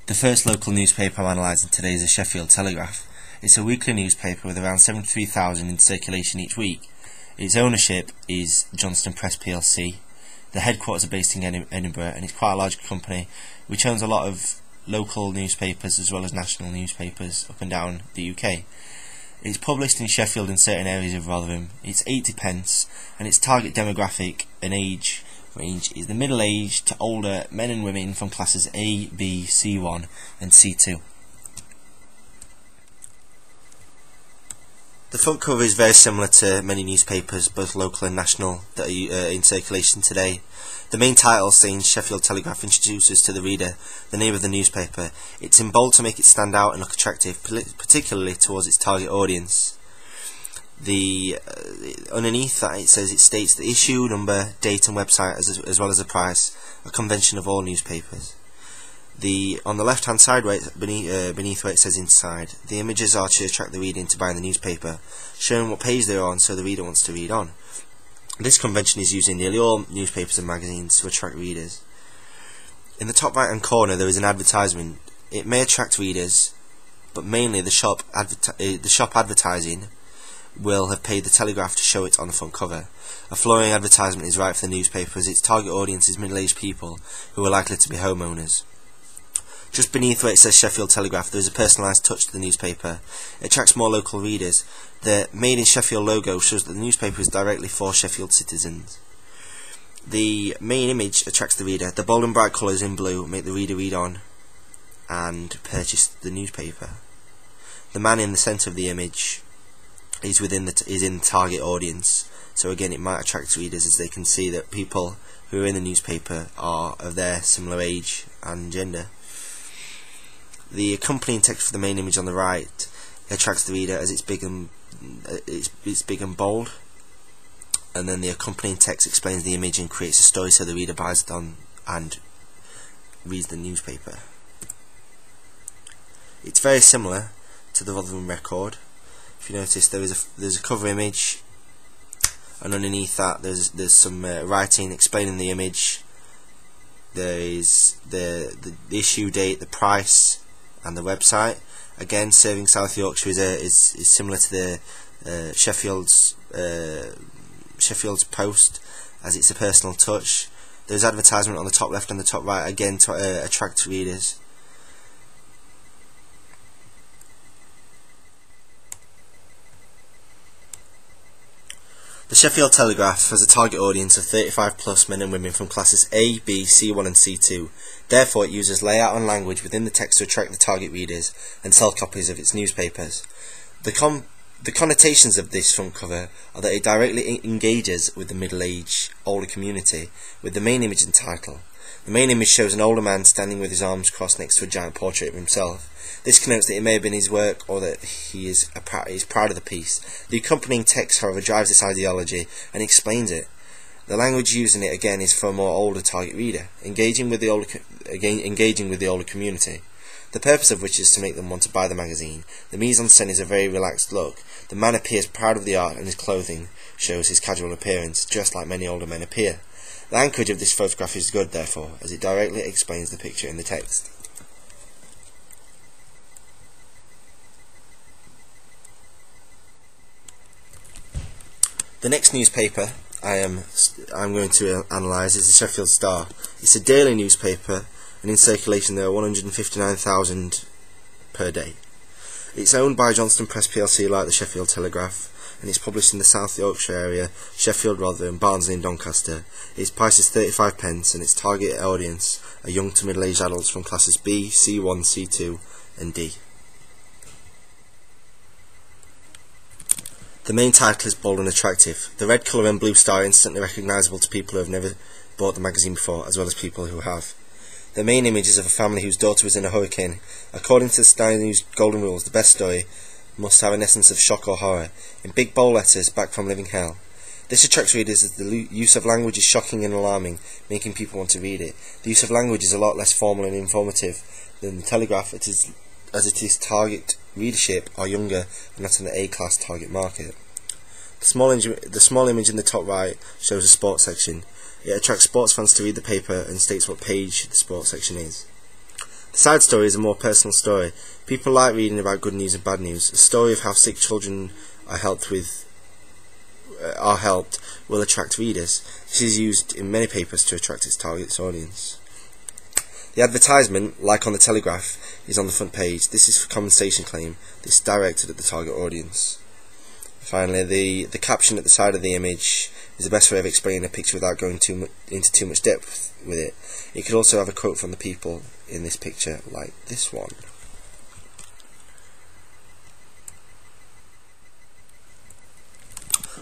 The first local newspaper I'm analysing today is the Sheffield Telegraph. It's a weekly newspaper with around 73,000 in circulation each week. Its ownership is Johnston Press plc. The headquarters are based in Edinburgh, and it's quite a large company which owns a lot of local newspapers as well as national newspapers up and down the UK. It's published in Sheffield in certain areas of Rotherham. It's 80p, and its target demographic and age range is the middle-aged to older men and women from classes A, B, C1 and C2. The front cover is very similar to many newspapers, both local and national, that are in circulation today. The main title, saying Sheffield Telegraph, introduces to the reader the name of the newspaper. It's in bold to make it stand out and look attractive, particularly towards its target audience. Underneath that it states the issue, number, date and website as well as the price, a convention of all newspapers. On the left hand side, beneath where it says inside, the images are to attract the reader into buying the newspaper, showing what page they're on so the reader wants to read on. This convention is used in nearly all newspapers and magazines to attract readers. In the top right hand corner there is an advertisement. It may attract readers, but mainly the shop advertising will have paid the Telegraph to show it on the front cover. A flowing advertisement is right for the newspaper, as its target audience is middle-aged people who are likely to be homeowners. Just beneath where it says Sheffield Telegraph there is a personalised touch to the newspaper. It attracts more local readers. The Made in Sheffield logo shows that the newspaper is directly for Sheffield citizens. The main image attracts the reader. The bold and bright colours in blue make the reader read on and purchase the newspaper. The man in the centre of the image is in the target audience, so again it might attract readers as they can see that people who are in the newspaper are of their similar age and gender. The accompanying text for the main image on the right attracts the reader as it's big and bold, and then the accompanying text explains the image and creates a story so the reader buys it on and reads the newspaper. It's very similar to the Rotherham Record. If you notice, there's a cover image, and underneath that there's some writing explaining the image. There is the issue date, the price, and the website. Again, serving South Yorkshire is similar to the Sheffield's Post, as it's a personal touch. There's advertisement on the top left and the top right, again to attract readers. The Sheffield Telegraph has a target audience of 35+ men and women from classes A, B, C1 and C2. Therefore it uses layout and language within the text to attract the target readers and sell copies of its newspapers. The connotations of this front cover are that it directly engages with the middle-aged, older community, with the main image and title. The main image shows an older man standing with his arms crossed next to a giant portrait of himself. This connotes that it may have been his work, or that he is proud of the piece. The accompanying text, however, drives this ideology and explains it. The language used in it again is for a more older target reader, engaging with the older community. The purpose of which is to make them want to buy the magazine. The mise-en-scène is a very relaxed look. The man appears proud of the art, and his clothing shows his casual appearance, just like many older men appear. The anchorage of this photograph is good, therefore, as it directly explains the picture in the text. The next newspaper I'm going to analyse is the Sheffield Star. It's a daily newspaper, and in circulation there are 159,000 per day. It's owned by Johnston Press plc, like the Sheffield Telegraph, and it's published in the South Yorkshire area, Sheffield, Rotherham, Barnsley and Doncaster. Its price is 35p, and its target audience are young to middle-aged adults from classes B, C1, C2 and D. The main title is bold and attractive. The red colour and blue star are instantly recognisable to people who have never bought the magazine before, as well as people who have. The main image is of a family whose daughter was in a hurricane. According to the Sky News golden rules, the best story must have an essence of shock or horror, in big bold letters, back from living hell. This attracts readers as the use of language is shocking and alarming, making people want to read it. The use of language is a lot less formal and informative than the Telegraph, as it is target readership are younger and not in the A-class target market. The small image in the top right shows a sports section. It attracts sports fans to read the paper and states what page the sports section is. The side story is a more personal story. People like reading about good news and bad news. A story of how sick children are helped will attract readers. This is used in many papers to attract its target audience. The advertisement, like on the Telegraph, is on the front page. This is for compensation claim. This is directed at the target audience. Finally, the caption at the side of the image is the best way of explaining a picture without going into too much depth with it. It could also have a quote from the people in this picture, like this one.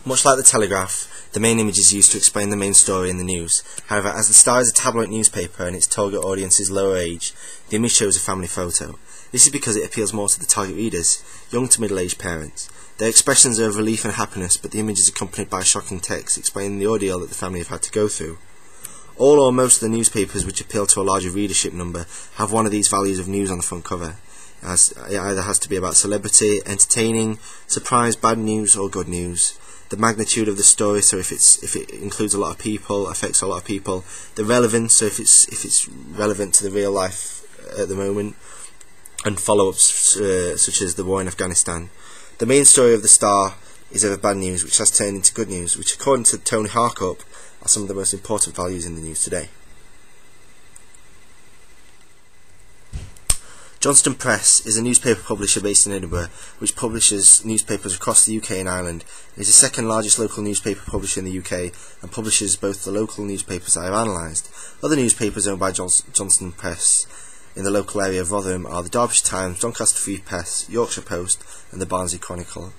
Much like the Telegraph, the main image is used to explain the main story in the news. However, as the Star is a tabloid newspaper and its target audience is lower age, the image shows a family photo. This is because it appeals more to the target readers, young to middle-aged parents. Their expressions are of relief and happiness, but the image is accompanied by shocking text explaining the ordeal that the family have had to go through. All or most of the newspapers which appeal to a larger readership number have one of these values of news on the front cover. It either has to be about celebrity, entertaining, surprise, bad news or good news. The magnitude of the story, so if it includes a lot of people, affects a lot of people. The relevance, so if it's relevant to the real life at the moment. And follow-ups such as the war in Afghanistan. The main story of the Star is ever bad news, which has turned into good news, which according to Tony Harkup are some of the most important values in the news today. Johnston Press is a newspaper publisher based in Edinburgh, which publishes newspapers across the UK and Ireland. It is the second largest local newspaper publisher in the UK and publishes both the local newspapers I have analysed. Other newspapers owned by Johnston Press in the local area of Rotherham are the Derbyshire Times, Doncaster Free Press, Yorkshire Post and the Barnsley Chronicle.